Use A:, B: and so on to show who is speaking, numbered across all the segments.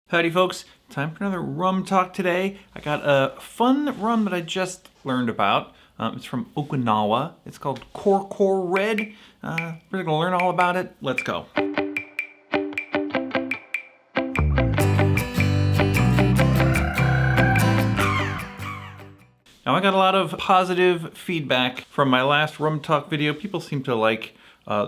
A: Howdy folks, time for another rum talk today. I got a fun rum that I just learned about. It's from Okinawa. It's called Cor Cor Red. We're gonna learn all about it. Let's go. Now I got a lot of positive feedback from my last rum talk video. People seem to like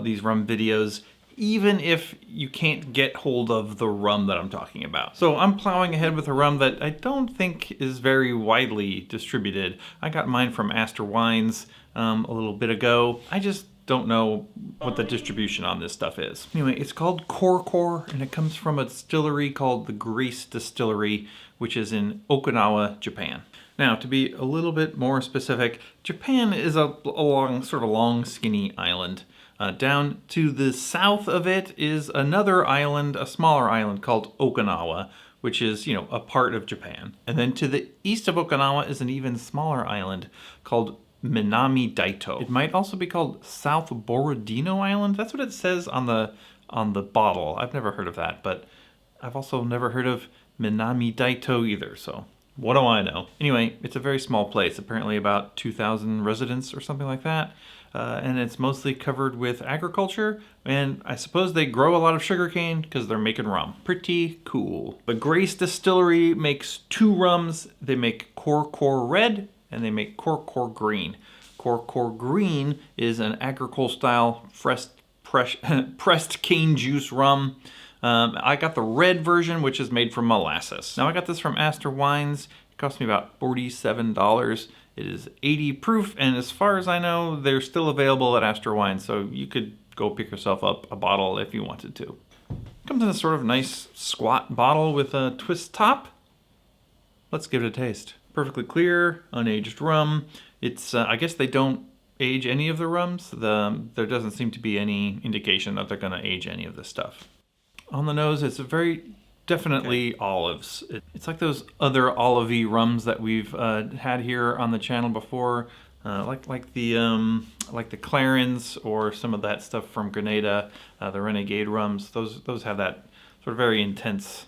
A: these rum videos, even if you can't get hold of the rum that I'm talking about. So I'm plowing ahead with a rum that I don't think is very widely distributed. I got mine from Astor Wines a little bit ago. I just don't know what the distribution on this stuff is. Anyway, it's called Cor Cor, and it comes from a distillery called the Grace Distillery, which is in Okinawa, Japan. Now, to be a little bit more specific, Japan is a long, skinny island. Down to the south of it is another island, a smaller island called Okinawa, which is, a part of Japan. And then to the east of Okinawa is an even smaller island called Minami Daito. It might also be called South Borodino Island. That's what it says on the bottle. I've never heard of that, but I've also never heard of Minami Daito either, so what do I know? Anyway, it's a very small place, apparently about 2,000 residents or something like that. And it's mostly covered with agriculture, and I suppose they grow a lot of sugarcane because they're making rum. Pretty cool. The Grace Distillery makes two rums. They make Cor Cor Red and they make Cor Cor Green. Cor Cor Green is an agricole style pressed cane juice rum. I got the red version, which is made from molasses. Now I got this from Astor Wines. It cost me about $47. It is 80 proof, and as far as I know, they're still available at Astor Wines, so you could go pick yourself up a bottle if you wanted to. It comes in a sort of nice squat bottle with a twist top. Let's give it a taste. Perfectly clear, unaged rum. It's, I guess they don't age any of the rums. There doesn't seem to be any indication that they're gonna age any of this stuff. On the nose, it's very definitely olives. It's like those other olivey rums that we've had here on the channel before, like the Clarence or some of that stuff from Grenada, the Renegade rums. Those have that sort of very intense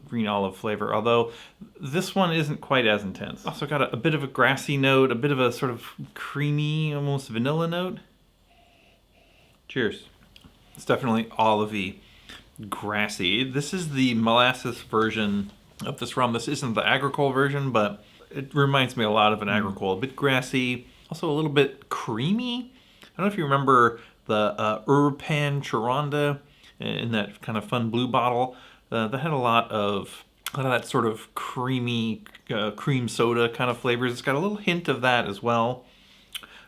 A: green olive flavor, although this one isn't quite as intense. Also got a bit of a grassy note, a bit of a sort of creamy, almost vanilla note. Cheers. It's definitely olivey. Grassy. This is the molasses version of this rum. This isn't the agricole version, but it reminds me a lot of an agricole. A bit grassy, also a little bit creamy. I don't know if you remember the Urpan Charonda in that kind of fun blue bottle. That had a lot of that sort of creamy cream soda kind of flavors. It's got a little hint of that as well.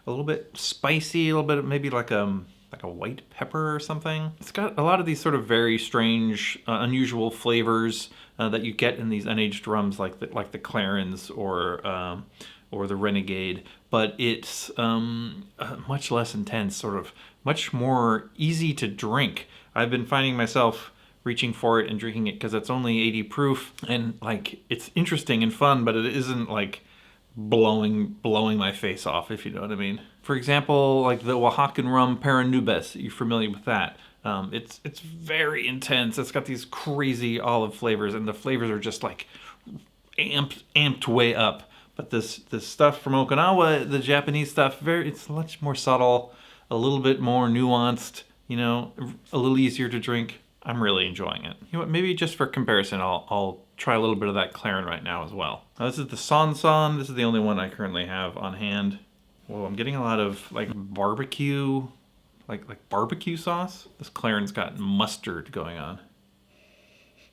A: A little bit spicy, a little bit of maybe like a white pepper or something. It's got a lot of these sort of very strange, unusual flavors that you get in these unaged rums, like the Clarence or the Renegade. But it's much less intense, sort of much more easy to drink. I've been finding myself reaching for it and drinking it because it's only 80 proof, and like it's interesting and fun, but it isn't like blowing my face off, if you know what I mean. For example, like the Oaxacan rum Paranubes, you're familiar with that. It's very intense. It's got these crazy olive flavors, and the flavors are just like amped way up. But this stuff from Okinawa, the Japanese stuff, it's much more subtle, a little bit more nuanced, a little easier to drink. I'm really enjoying it. You know what, maybe just for comparison, I'll try a little bit of that Clarence right now as well. Now, this is the Sansan. This is the only one I currently have on hand. Whoa, I'm getting a lot of like barbecue, like barbecue sauce. This Clarence got mustard going on.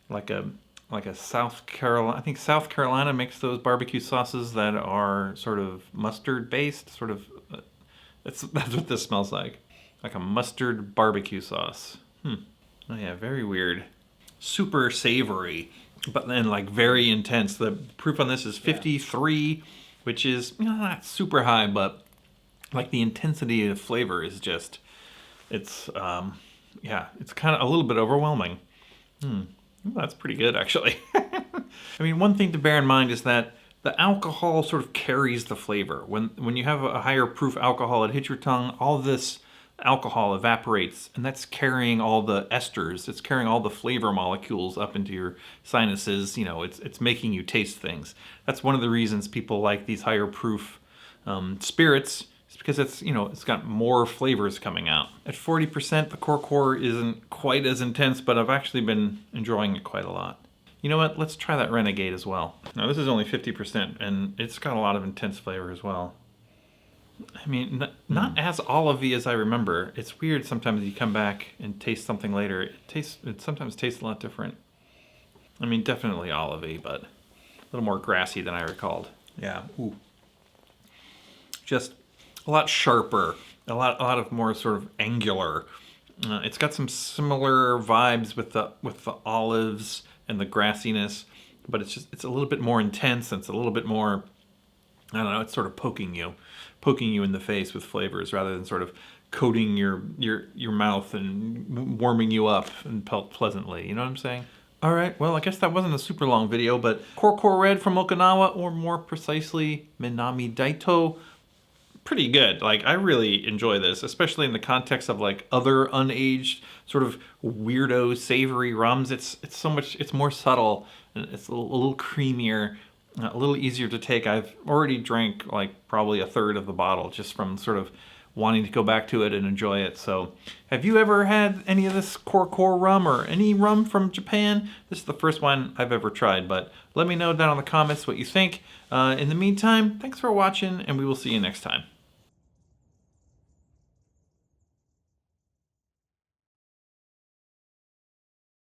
A: Like a South Carolina. I think South Carolina makes those barbecue sauces that are sort of mustard based. Sort of, that's what this smells like a mustard barbecue sauce. Oh yeah, very weird. Super savory, but then like very intense. The proof on this is 53, which is not super high, but like the intensity of flavor is just, it's kind of a little bit overwhelming. That's pretty good, actually. I mean, one thing to bear in mind is that the alcohol sort of carries the flavor. When you have a higher proof alcohol, it hits your tongue, all this alcohol evaporates, and that's carrying all the esters. It's carrying all the flavor molecules up into your sinuses. You know, it's making you taste things. That's one of the reasons people like these higher proof spirits. It's because it's, you know, it's got more flavors coming out. At 40%, the Cor Cor isn't quite as intense, but I've actually been enjoying it quite a lot. You know what? Let's try that Renegade as well. Now this is only 50%, and it's got a lot of intense flavor as well. I mean, not as olivey as I remember. It's weird sometimes you come back and taste something later. It sometimes tastes a lot different. I mean, definitely olivey, but a little more grassy than I recalled. Yeah. Ooh. Just a lot sharper, a lot of more sort of angular. It's got some similar vibes with the olives and the grassiness, but it's a little bit more intense. And it's a little bit more, I don't know, it's sort of poking you in the face with flavors rather than sort of coating your mouth and warming you up and pleasantly. You know what I'm saying? All right, well, I guess that wasn't a super long video, but Cor Cor Red from Okinawa, or more precisely, Minami Daito, pretty good. Like, I really enjoy this, especially in the context of like other unaged sort of weirdo savory rums. It's more subtle, and it's a little creamier, a little easier to take. I've already drank like probably a third of the bottle just from sort of wanting to go back to it and enjoy it. So have you ever had any of this Cor Cor rum or any rum from Japan? This is the first one I've ever tried, but let me know down in the comments what you think. In the meantime, thanks for watching, and we will see you next time.